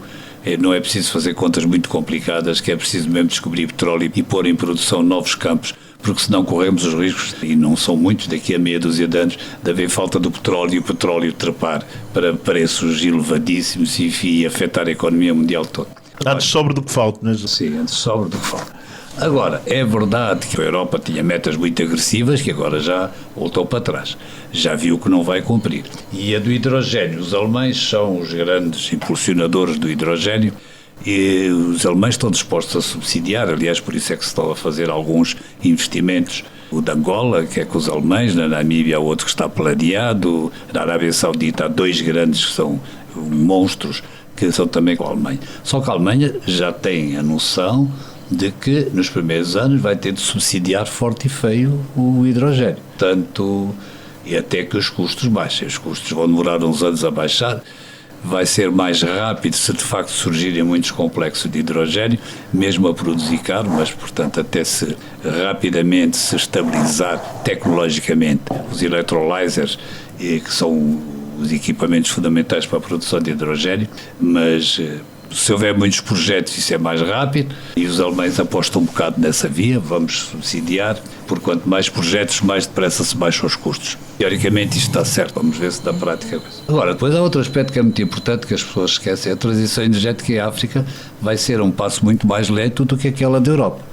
não é preciso fazer contas muito complicadas, que é preciso mesmo descobrir petróleo e pôr em produção novos campos, porque senão corremos os riscos, e não são muitos, daqui a meia dúzia de anos, de haver falta do petróleo e o petróleo trepar para preços elevadíssimos e afetar a economia mundial toda. Antes sobre do que falta, não é? Sim, antes sobre do que falta. Agora, é verdade que a Europa tinha metas muito agressivas que agora já voltou para trás. Já viu que não vai cumprir. E a do hidrogênio, os alemães são os grandes impulsionadores do hidrogênio e os alemães estão dispostos a subsidiar, aliás, por isso é que se estão a fazer alguns investimentos. O de Angola, que é com os alemães, na Namíbia há outro que está planeado, na Arábia Saudita há dois grandes que são monstros, que são também com a Alemanha. Só que a Alemanha já tem a noção de que nos primeiros anos vai ter de subsidiar forte e feio o hidrogênio. Tanto, e até que os custos baixem. Os custos vão demorar uns anos a baixar. Vai ser mais rápido se de facto surgirem muitos complexos de hidrogênio, mesmo a produzir caro, mas portanto até se rapidamente se estabilizar tecnologicamente os electrolyzers, que são os equipamentos fundamentais para a produção de hidrogênio, mas Se houver muitos projetos, isso é mais rápido, e os alemães apostam um bocado nessa via, vamos subsidiar, porque quanto mais projetos, mais depressa se baixam os custos. Teoricamente isto está certo, vamos ver se na prática. Agora, depois há outro aspecto que é muito importante, que as pessoas esquecem: a transição energética em África vai ser um passo muito mais lento do que aquela da Europa.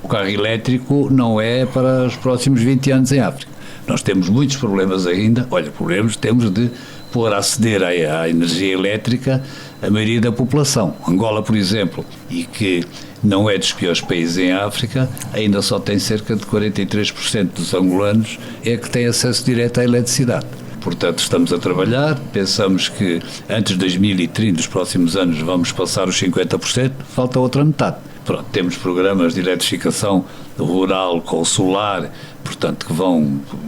O carro elétrico não é para os próximos 20 anos em África. Nós temos muitos problemas ainda, problemas temos de pôr a aceder à energia elétrica a maioria da população. Angola, por exemplo, e que não é dos piores países em África, ainda só tem cerca de 43% dos angolanos é que têm acesso direto à eletricidade. Portanto, estamos a trabalhar, pensamos que antes de 2030, nos próximos anos, vamos passar os 50%, falta a outra metade. Pronto, temos programas de eletrificação rural com o solar, portanto, que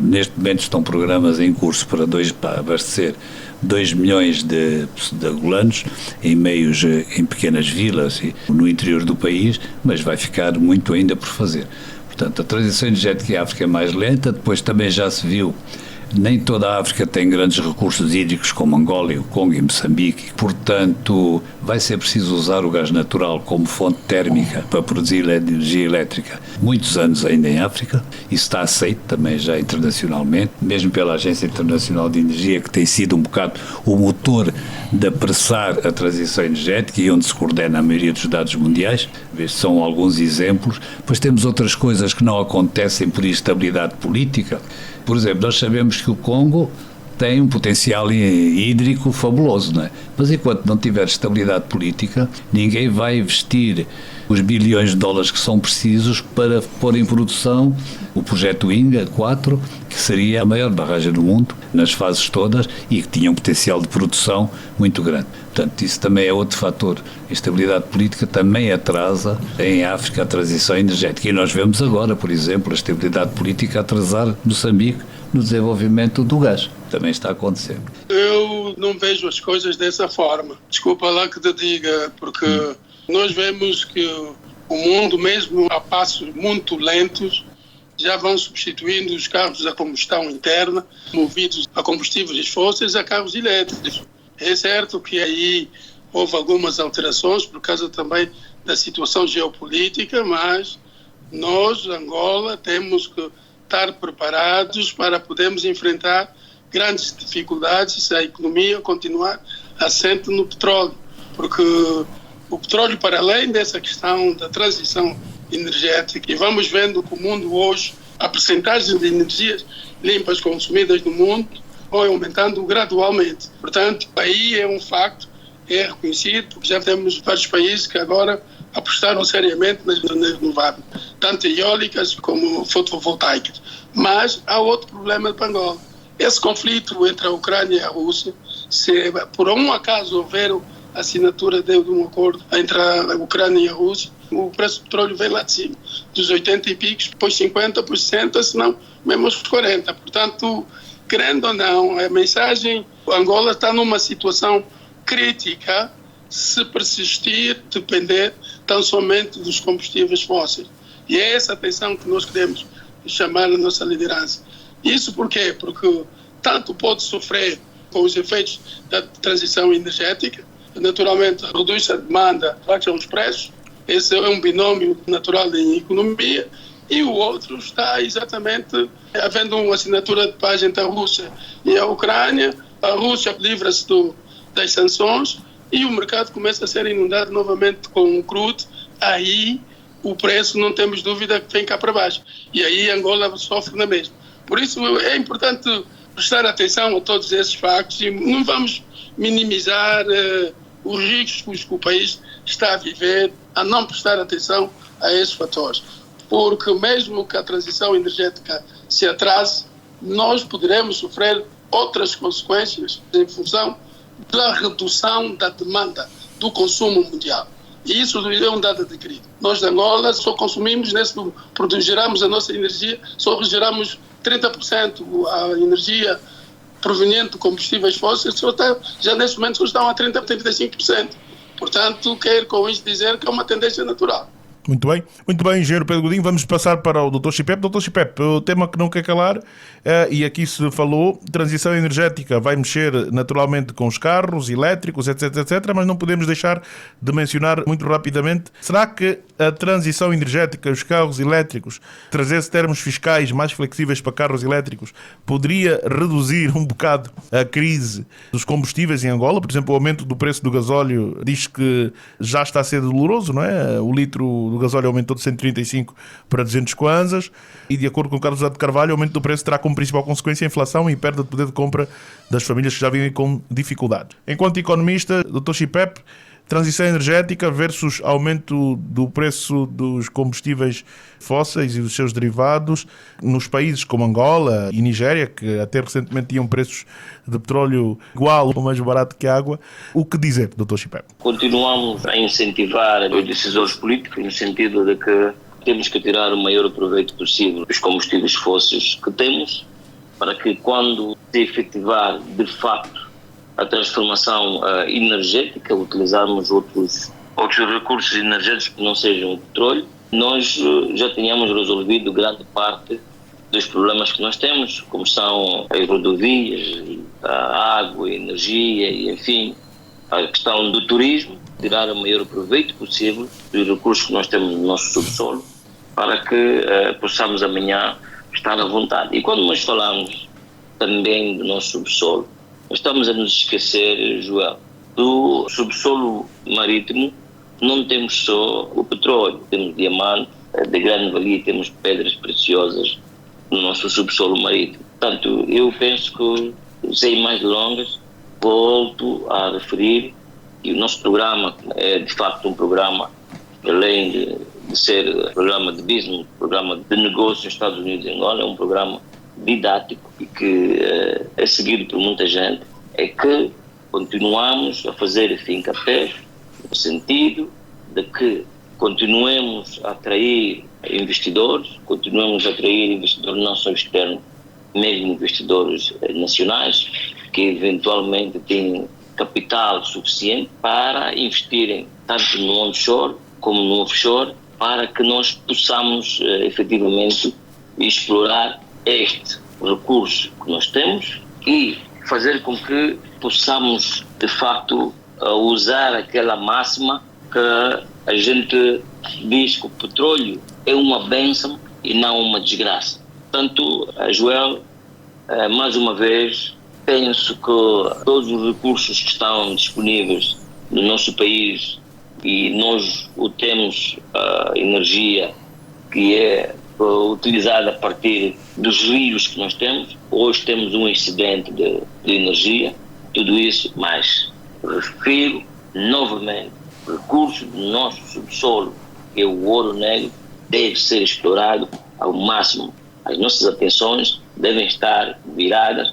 neste momento estão programas em curso para abastecer 2 milhões de angolanos em pequenas vilas e no interior do país, mas vai ficar muito ainda por fazer. Portanto, a transição energética em África é mais lenta, depois também já se viu. Nem toda a África tem grandes recursos hídricos como Angola, o Congo e Moçambique. Portanto, vai ser preciso usar o gás natural como fonte térmica para produzir energia elétrica muitos anos ainda em África. Isso está aceito também já internacionalmente, mesmo pela Agência Internacional de Energia, que tem sido um bocado o motor de apressar a transição energética e onde se coordena a maioria dos dados mundiais. Estes são alguns exemplos. Depois temos outras coisas que não acontecem por instabilidade política. Por exemplo, nós sabemos que o Congo tem um potencial hídrico fabuloso, não é? Mas enquanto não tiver estabilidade política, ninguém vai investir os bilhões de dólares que são precisos para pôr em produção o projeto Inga 4, que seria a maior barragem do mundo, nas fases todas, e que tinha um potencial de produção muito grande. Portanto, isso também é outro fator. A instabilidade política também atrasa em África a transição energética. E nós vemos agora, por exemplo, a estabilidade política atrasar Moçambique no desenvolvimento do gás. Também está acontecendo. Eu não vejo as coisas dessa forma. Desculpa lá que te diga, porque nós vemos que o mundo, mesmo a passos muito lentos, já vão substituindo os carros a combustão interna, movidos a combustíveis fósseis, a carros elétricos. É certo que aí houve algumas alterações por causa também da situação geopolítica, mas nós, Angola, temos que estar preparados para podermos enfrentar grandes dificuldades se a economia continuar assente no petróleo, porque o petróleo, para além dessa questão da transição energética, e vamos vendo que o mundo hoje, a percentagem de energias limpas consumidas no mundo vai aumentando gradualmente. Portanto, aí é um facto, é reconhecido, porque já temos vários países que agora apostaram seriamente nas renováveis, tanto eólicas como fotovoltaicas. Mas há outro problema para Angola. Esse conflito entre a Ucrânia e a Rússia, se por um acaso houver a assinatura de um acordo entre a Ucrânia e a Rússia, o preço do petróleo vem lá de cima, dos 80 e picos, depois 50%, senão mesmo os 40%. Portanto, querendo ou não, a mensagem, Angola está numa situação crítica se persistir, depender tão somente dos combustíveis fósseis. E é essa atenção que nós queremos chamar a nossa liderança. Isso por quê? Porque tanto pode sofrer com os efeitos da transição energética, naturalmente reduz a demanda, baixam os preços, esse é um binômio natural em economia, e o outro está exatamente havendo uma assinatura de paz entre a Rússia e a Ucrânia, a Rússia livra-se das sanções e o mercado começa a ser inundado novamente com o crudo, aí o preço, não temos dúvida, que vem cá para baixo. E aí Angola sofre na mesma. Por isso é importante prestar atenção a todos esses factos e não vamos minimizar os riscos que o país está a viver, a não prestar atenção a esses fatores. Porque mesmo que a transição energética se atrase, nós poderemos sofrer outras consequências em função da redução da demanda do consumo mundial. E isso é um dado adquirido. Nós de Angola só consumimos, geramos a nossa energia, só geramos 30%. A energia proveniente de combustíveis fósseis já neste momento só estão a 30%, 35%. Portanto, quero com isso dizer que é uma tendência natural. Muito bem, engenheiro Pedro Godinho. Vamos passar para o Dr. Chipep. Dr. Chipep, o tema que não quer calar, e aqui se falou, transição energética vai mexer naturalmente com os carros elétricos, etc, mas não podemos deixar de mencionar muito rapidamente, será que a transição energética, os carros elétricos, trazer-se termos fiscais mais flexíveis para carros elétricos, poderia reduzir um bocado a crise dos combustíveis em Angola? Por exemplo, o aumento do preço do gasóleo diz que já está a ser doloroso, não é? O litro do gasóleo aumentou de 135 para 200 kwanzas e, de acordo com o Carlos José de Carvalho, o aumento do preço terá como principal consequência a inflação e perda de poder de compra das famílias que já vivem com dificuldade. Enquanto economista, Dr. Chipep, transição energética versus aumento do preço dos combustíveis fósseis e dos seus derivados nos países como Angola e Nigéria, que até recentemente tinham preços de petróleo igual ou mais barato que a água. O que dizer, Dr. Chipep? Continuamos a incentivar os decisores políticos no sentido de que temos que tirar o maior proveito possível dos combustíveis fósseis que temos, para que quando se efetivar de facto a transformação energética, utilizarmos outros recursos energéticos que não sejam o petróleo, nós já tenhamos resolvido grande parte dos problemas que nós temos, como são as rodovias, a água, a energia e, enfim, a questão do turismo, tirar o maior proveito possível dos recursos que nós temos no nosso subsolo, para que possamos amanhã estar à vontade. E quando nós falamos também do nosso subsolo, estamos a nos esquecer, Joel, do subsolo marítimo. Não temos só o petróleo, temos diamante de grande valia, temos pedras preciosas no nosso subsolo marítimo. Portanto, eu penso que, sem mais delongas, volto a referir que o nosso programa é de facto um programa, além de ser um programa de business, programa de negócio nos Estados Unidos e Angola, é um programa didático e que é seguido por muita gente, é que continuamos a fazer fincapés no sentido de que continuemos a atrair investidores, continuemos a atrair investidores não só externos, mesmo investidores nacionais, que eventualmente têm capital suficiente para investirem tanto no onshore como no offshore, para que nós possamos efetivamente explorar este recurso que nós temos e fazer com que possamos, de facto, usar aquela máxima que a gente diz que o petróleo é uma bênção e não uma desgraça. Portanto, Joel, mais uma vez, penso que todos os recursos que estão disponíveis no nosso país, e nós o temos a energia que é utilizada a partir dos rios que nós temos. Hoje temos um excedente de energia, tudo isso, mas refiro novamente, o recurso do nosso subsolo, que é o ouro negro, deve ser explorado ao máximo. As nossas atenções devem estar viradas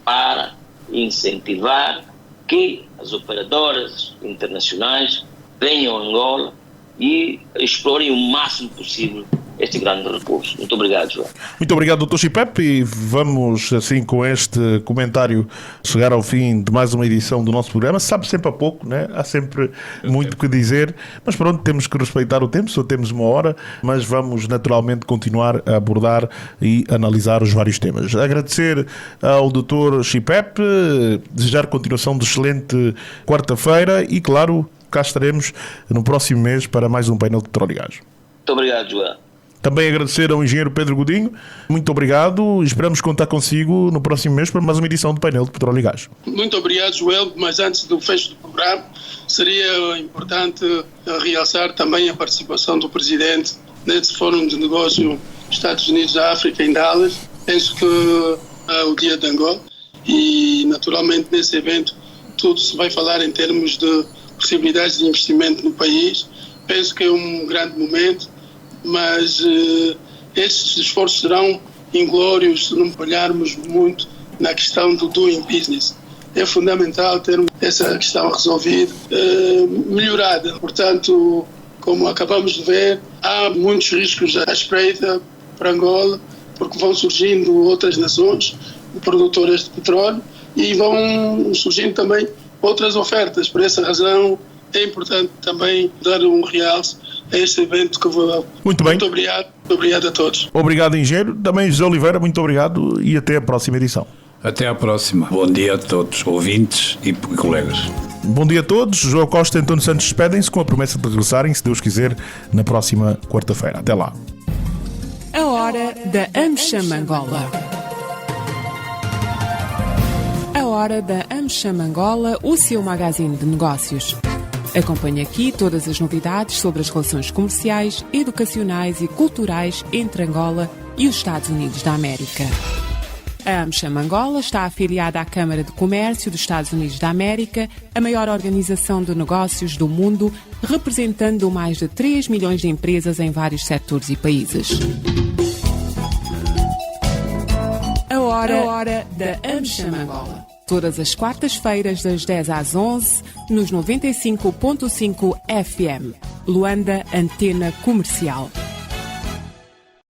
para incentivar que as operadoras internacionais venham a Angola e explorem o máximo possível este grande recurso. Muito obrigado, João. Muito obrigado, Dr. Chipep, e vamos assim com este comentário chegar ao fim de mais uma edição do nosso programa. Sabe sempre a pouco, né? Há sempre muito que dizer, mas pronto, temos que respeitar o tempo, só temos uma hora, mas vamos naturalmente continuar a abordar e analisar os vários temas. Agradecer ao Dr. Chipep, desejar continuação de excelente quarta-feira e, claro, cá estaremos no próximo mês para mais um painel de Petróleo e Gás. Muito obrigado, João. Também agradecer ao engenheiro Pedro Godinho. Muito obrigado. Esperamos contar consigo no próximo mês para mais uma edição do painel de Petróleo e Gás. Muito obrigado, Joel. Mas antes do fecho do programa, seria importante realçar também a participação do Presidente nesse Fórum de Negócio Estados Unidos da África em Dallas. Penso que é o Dia de Angola e, naturalmente, nesse evento tudo se vai falar em termos de possibilidades de investimento no país. Penso que é um grande momento, mas esses esforços serão inglórios se não olharmos muito na questão do doing business. É fundamental termos essa questão resolvida, melhorada. Portanto, como acabamos de ver, há muitos riscos à espreita para Angola, porque vão surgindo outras nações produtoras de petróleo e vão surgindo também outras ofertas. Por essa razão, é importante também dar um realce a este evento que vou. Muito bem. Muito obrigado a todos. Obrigado, engenheiro. Também José Oliveira, muito obrigado e até a próxima edição. Até à próxima. Bom dia a todos, ouvintes e colegas. Bom dia a todos. João Costa e António Santos despedem-se com a promessa de regressarem, se Deus quiser, na próxima quarta-feira. Até lá. A hora da AmCham Angola. A hora da AmCham Angola, o seu magazine de negócios. Acompanhe aqui todas as novidades sobre as relações comerciais, educacionais e culturais entre Angola e os Estados Unidos da América. A AmCham Angola está afiliada à Câmara de Comércio dos Estados Unidos da América, a maior organização de negócios do mundo, representando mais de 3 milhões de empresas em vários setores e países. A hora da AmCham Angola. Todas as quartas-feiras, das 10 às 11, nos 95.5 FM. Luanda, Antena Comercial.